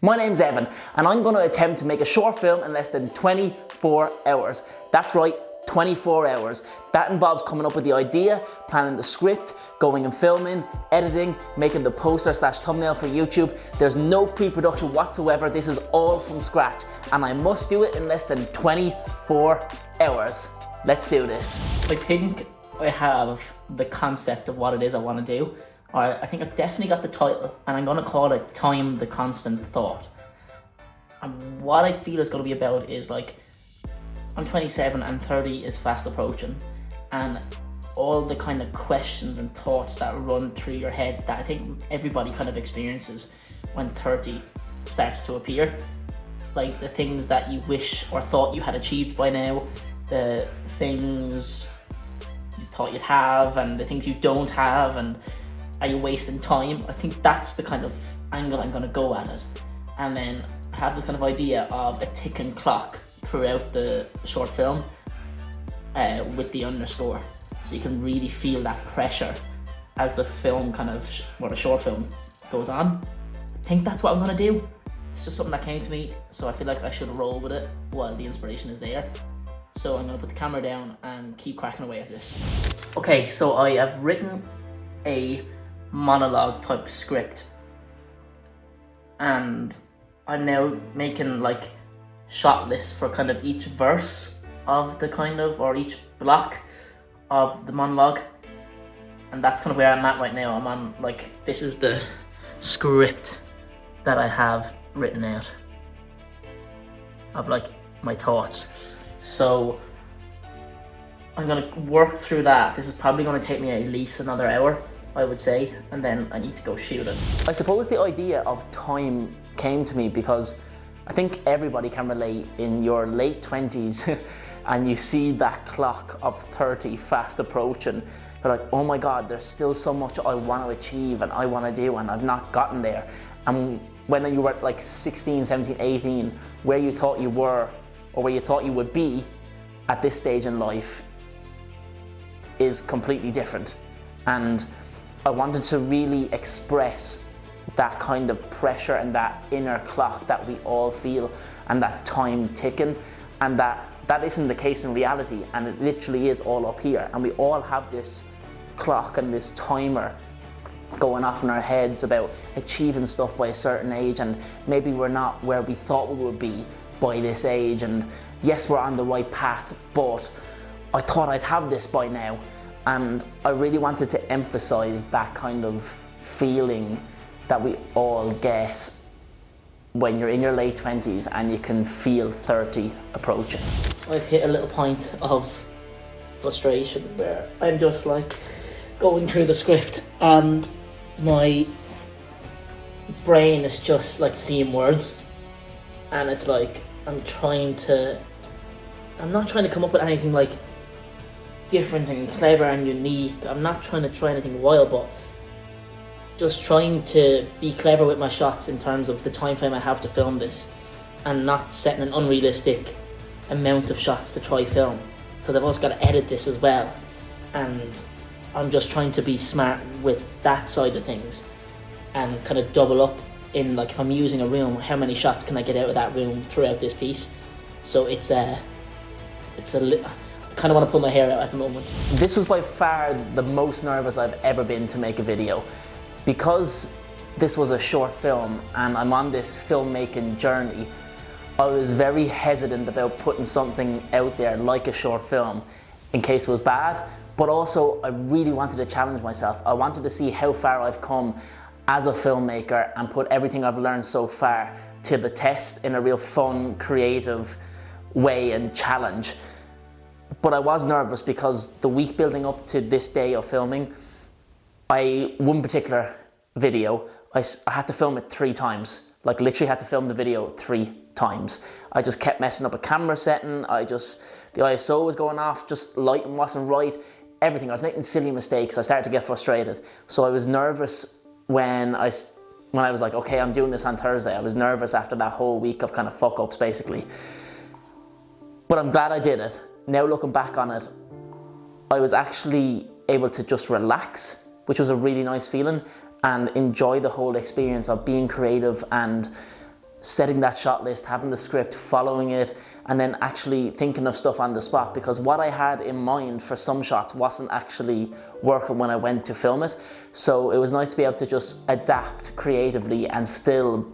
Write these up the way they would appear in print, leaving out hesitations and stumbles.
My name's Evan, and I'm going to attempt to make a short film in less than 24 hours. That's right, 24 hours. That involves coming up with the idea, planning the script, going and filming, editing, making the poster / thumbnail for YouTube. There's no pre-production whatsoever. This is all from scratch, and I must do it in less than 24 hours. Let's do this. I think I have the concept of what it is I want to do. I think I've definitely got the title, and I'm going to call it Time the Constant Thought. And what I feel it's going to be about is like, I'm 27 and 30 is fast approaching, and all the kind of questions and thoughts that run through your head that I think everybody kind of experiences when 30 starts to appear. Like the things that you wish or thought you had achieved by now, the things you thought you'd have, and the things you don't have, and are you wasting time? I think that's the kind of angle I'm going to go at it. And then I have this kind of idea of a ticking clock throughout the short film with the underscore. So you can really feel that pressure as the film the short film goes on. I think that's what I'm going to do. It's just something that came to me, so I feel like I should roll with it while the inspiration is there. So I'm going to put the camera down and keep cracking away at this. Okay, so I have written a monologue type script, and I'm now making like shot lists for kind of each verse of the or each block of the monologue, and that's kind of where I'm at right now. I'm on this is the script that I have written out of my thoughts. So I'm gonna work through that. This is probably gonna take me at least another hour, I would say, and then I need to go shoot it. I suppose the idea of time came to me because I think everybody can relate in your late 20s and you see that clock of 30 fast approaching. You're like, oh my God, there's still so much I want to achieve and I want to do, and I've not gotten there. And when you were like 16, 17, 18, where you thought you were or where you thought you would be at this stage in life is completely different. And I wanted to really express that kind of pressure and that inner clock that we all feel, and that time ticking, and that isn't the case in reality, and it literally is all up here, and we all have this clock and this timer going off in our heads about achieving stuff by a certain age, and maybe we're not where we thought we would be by this age, and yes, we're on the right path, but I thought I'd have this by now. And I really wanted to emphasize that kind of feeling that we all get when you're in your late 20s and you can feel 30 approaching. I've hit a little point of frustration where I'm just going through the script and my brain is just seeing words, and it's I'm not trying to come up with anything different and clever and unique. I'm not trying to try anything wild, but just trying to be clever with my shots in terms of the time frame I have to film this, and not setting an unrealistic amount of shots to try film, because I've also got to edit this as well, and I'm just trying to be smart with that side of things and kind of double up in if I'm using a room, how many shots can I get out of that room throughout this piece. So it's a I kind of want to pull my hair out at the moment. This was by far the most nervous I've ever been to make a video. Because this was a short film and I'm on this filmmaking journey, I was very hesitant about putting something out there like a short film in case it was bad, but also I really wanted to challenge myself. I wanted to see how far I've come as a filmmaker and put everything I've learned so far to the test in a real fun, creative way and challenge. But I was nervous because the week building up to this day of filming, one particular video, I had to film it 3 times. Literally had to film the video 3 times. I just kept messing up a camera setting. The ISO was going off, just lighting wasn't right, everything. I was making silly mistakes. I started to get frustrated. So I was nervous when I was like, okay, I'm doing this on Thursday. I was nervous after that whole week of kind of fuck-ups, basically. But I'm glad I did it. Now looking back on it, I was actually able to just relax, which was a really nice feeling, and enjoy the whole experience of being creative and setting that shot list, having the script, following it, and then actually thinking of stuff on the spot, because what I had in mind for some shots wasn't actually working when I went to film it. So it was nice to be able to just adapt creatively and still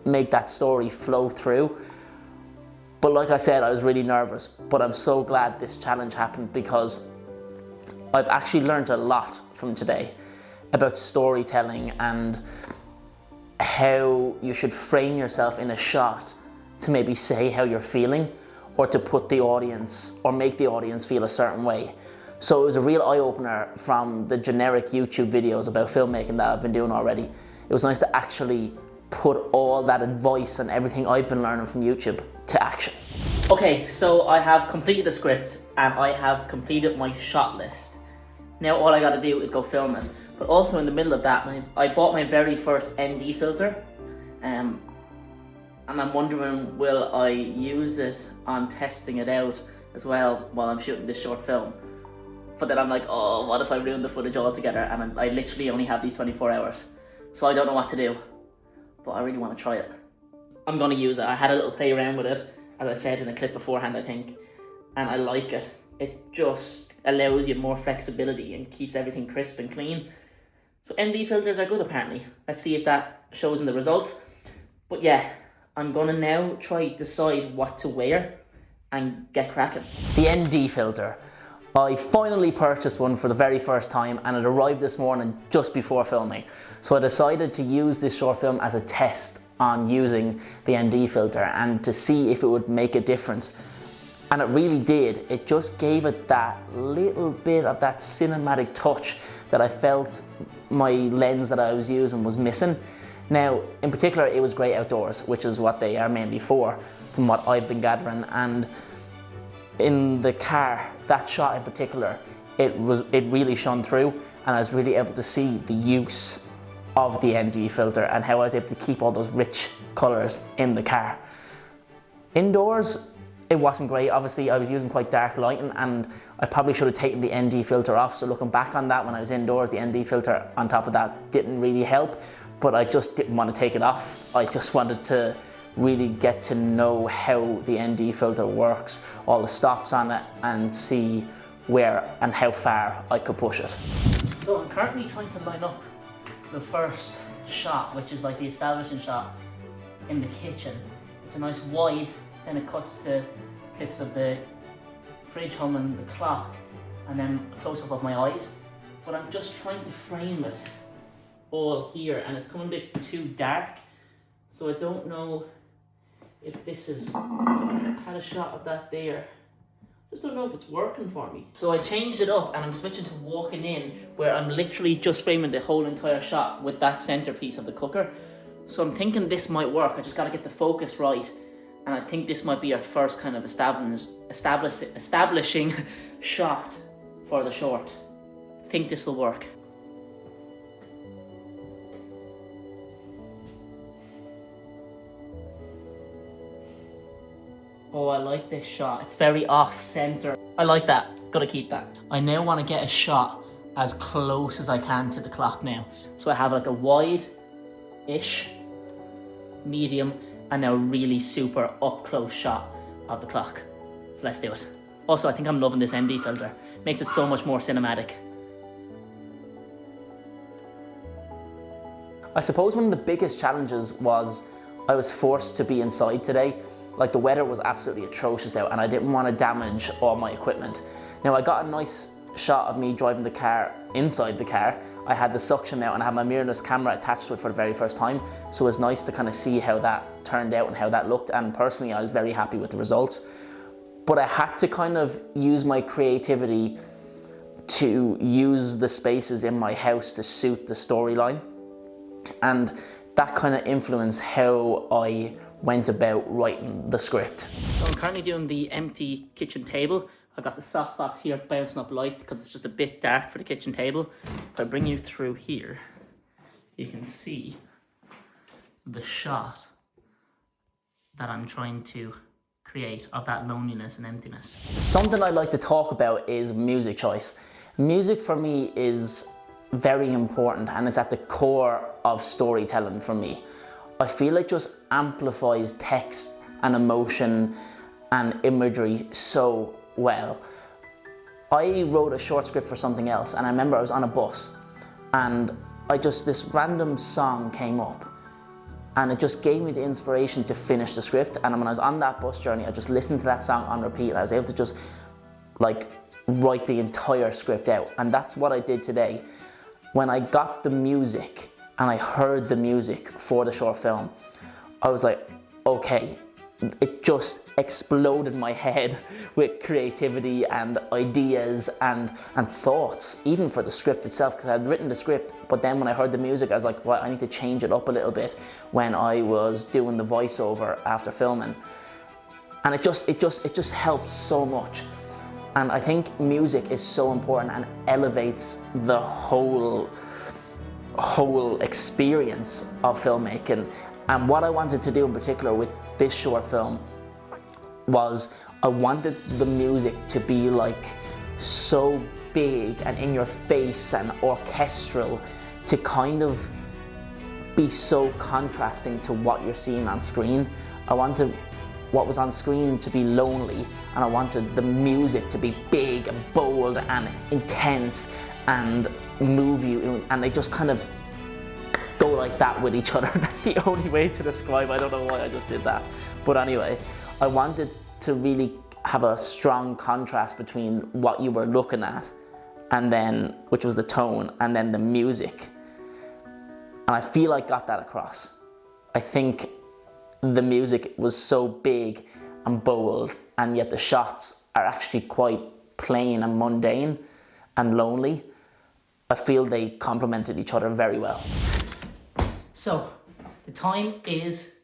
make that story flow through. But like I said, I was really nervous, but I'm so glad this challenge happened, because I've actually learned a lot from today about storytelling and how you should frame yourself in a shot to maybe say how you're feeling, or to put the audience or make the audience feel a certain way. So it was a real eye-opener from the generic YouTube videos about filmmaking that I've been doing already. It was nice to actually put all that advice and everything I've been learning from YouTube to action. Okay, so I have completed the script and I have completed my shot list. Now all I gotta do is go film it. But also in the middle of that, I bought my very first ND filter, and I'm wondering, will I use it on testing it out as well while I'm shooting this short film? But then I'm like, oh, what if I ruin the footage altogether? And I literally only have these 24 hours. So I don't know what to do, but I really want to try it. I'm gonna use it. I had a little play around with it, as I said in a clip beforehand, I think, and I like it. It just allows you more flexibility and keeps everything crisp and clean. So ND filters are good apparently. Let's see if that shows in the results. But yeah, I'm gonna now try decide what to wear and get cracking. The ND filter. I finally purchased one for the very first time, and it arrived this morning just before filming. So I decided to use this short film as a test on using the ND filter and to see if it would make a difference. And it really did. It just gave it that little bit of that cinematic touch that I felt my lens that I was using was missing. Now, in particular, it was great outdoors, which is what they are mainly for, from what I've been gathering. And in the car, that shot in particular, it really shone through, and I was really able to see the use of the ND filter and how I was able to keep all those rich colours in the car. Indoors, it wasn't great. Obviously, I was using quite dark lighting, and I probably should have taken the ND filter off. So looking back on that, when I was indoors, the ND filter on top of that didn't really help, but I just didn't want to take it off. I just wanted to really get to know how the ND filter works, all the stops on it, and see where and how far I could push it. So I'm currently trying to line up the first shot, which is like the establishing shot in the kitchen. It's a nice wide, then it cuts to clips of the fridge humming, the clock, and then a close-up of my eyes. But I'm just trying to frame it all here, and it's coming a bit too dark, so I don't know if this is, had a shot of that there. Just don't know if it's working for me. So I changed it up and I'm switching to walking in, where I'm literally just framing the whole entire shot with that centerpiece of the cooker. So I'm thinking this might work. I just gotta get the focus right. And I think this might be our first kind of establishing shot for the short. I think this will work. Oh, I like this shot. It's very off center. I like that. Gotta keep that. I now want to get a shot as close as I can to the clock now. So I have like a wide-ish, medium, and now a really super up-close shot of the clock. So let's do it. Also, I think I'm loving this ND filter. Makes it so much more cinematic. I suppose one of the biggest challenges was I was forced to be inside today. Like, the weather was absolutely atrocious out, and I didn't want to damage all my equipment. Now, I got a nice shot of me driving the car inside the car. I had the suction out and I had my mirrorless camera attached to it for the very first time. So it was nice to kind of see how that turned out and how that looked. And personally, I was very happy with the results. But I had to kind of use my creativity to use the spaces in my house to suit the storyline. And that kind of influenced how I went about writing the script. So I'm currently doing the empty kitchen table. I've got the softbox here bouncing up light because it's just a bit dark for the kitchen table. If I bring you through here, you can see the shot that I'm trying to create of that loneliness and emptiness. Something I'd like to talk about is music choice. Music for me is very important, and it's at the core of storytelling for me. I feel it just amplifies text and emotion and imagery so well. I wrote a short script for something else, and I remember I was on a bus and this random song came up, and it just gave me the inspiration to finish the script. And when I was on that bus journey, I just listened to that song on repeat, and I was able to just like write the entire script out. And that's what I did today. When I got the music and I heard the music for the short film, I was like, okay, it just exploded my head with creativity and ideas and thoughts, even for the script itself, because I had written the script, but then when I heard the music, I was like, well, I need to change it up a little bit when I was doing the voiceover after filming. And it just helped so much. And I think music is so important and elevates the whole experience of filmmaking. And what I wanted to do in particular with this short film was I wanted the music to be like so big and in your face and orchestral, to kind of be so contrasting to what you're seeing on screen. I wanted what was on screen to be lonely, and I wanted the music to be big and bold and intense and move you, and they just kind of go like that with each other. That's the only way to describe. I don't know why I just did that, but anyway, I wanted to really have a strong contrast between what you were looking at, and then, which was the tone, and then the music. And I feel I got that across. I think the music was so big and bold, and yet the shots are actually quite plain and mundane and lonely. I feel they complemented each other very well. So, the time is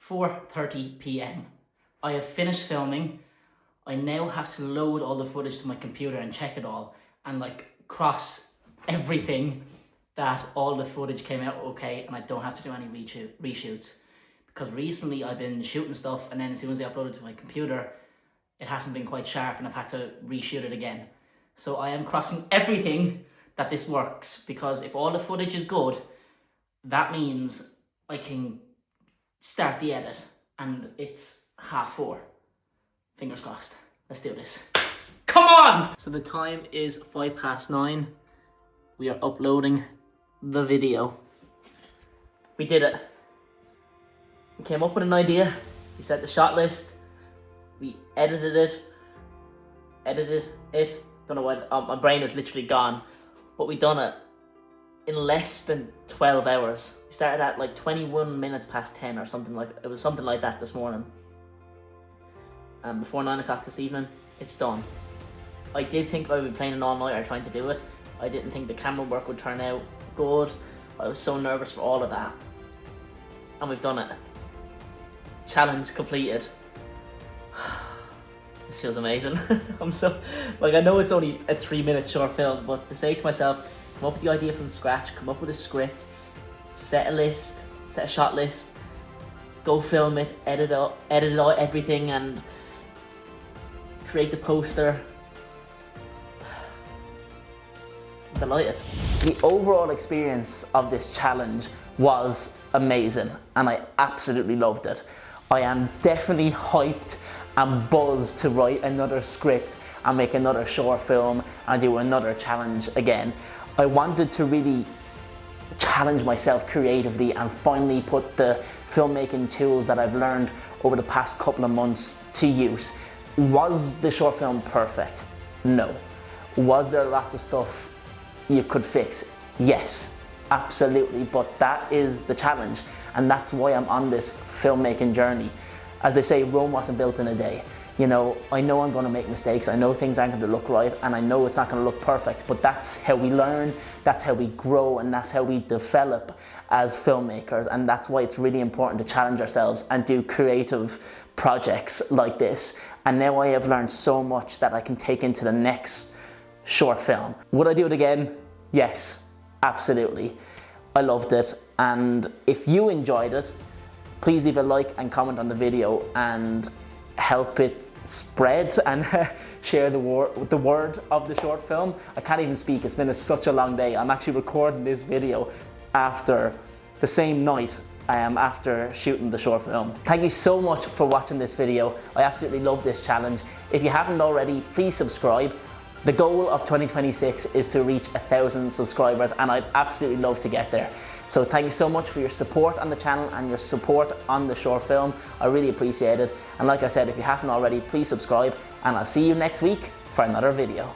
4:30 p.m. I have finished filming. I now have to load all the footage to my computer and check it all, and like cross everything that all the footage came out okay, and I don't have to do any reshoots. Because recently I've been shooting stuff, and then as soon as I upload it to my computer, it hasn't been quite sharp and I've had to reshoot it again. So I am crossing everything that this works, because if all the footage is good, that means I can start the edit, and it's 4:30. Fingers crossed. Let's do this. Come on! So the time is 9:05. We are uploading the video. We did it. We came up with an idea. We set the shot list. We edited it. Don't know what, my brain is literally gone. But we done it in less than 12 hours. We started at like 21 minutes past 10 or something like, it was something like that this morning. And before 9 o'clock this evening, it's done. I did think I would be playing an all-nighter trying to do it. I didn't think the camera work would turn out good. I was so nervous for all of that. And we've done it. Challenge completed. This feels amazing. I'm so, like, I know it's only a 3-minute short film, but to say to myself, come up with the idea from scratch, come up with a script, set a shot list, go film it, edit out everything, and create the poster. I'm delighted. The overall experience of this challenge was amazing, and I absolutely loved it. I am definitely hyped and buzzed to write another script and make another short film and do another challenge again. I wanted to really challenge myself creatively and finally put the filmmaking tools that I've learned over the past couple of months to use. Was the short film perfect? No. Was there lots of stuff you could fix? Yes, absolutely, but that is the challenge, and that's why I'm on this filmmaking journey. As they say, Rome wasn't built in a day. You know, I know I'm going to make mistakes, I know things aren't going to look right, and I know it's not going to look perfect, but that's how we learn, that's how we grow, and that's how we develop as filmmakers, and that's why it's really important to challenge ourselves and do creative projects like this. And now I have learned so much that I can take into the next short film. Would I do it again? Yes, absolutely. I loved it, and if you enjoyed it, please leave a like and comment on the video and help it spread and share the word of the short film. I can't even speak, it's been such a long day. I'm actually recording this video after the same night after shooting the short film. Thank you so much for watching this video. I absolutely love this challenge. If you haven't already, please subscribe. The goal of 2026 is to reach 1,000 subscribers, and I'd absolutely love to get there. So thank you so much for your support on the channel and your support on the short film. I really appreciate it. And like I said, if you haven't already, please subscribe, and I'll see you next week for another video.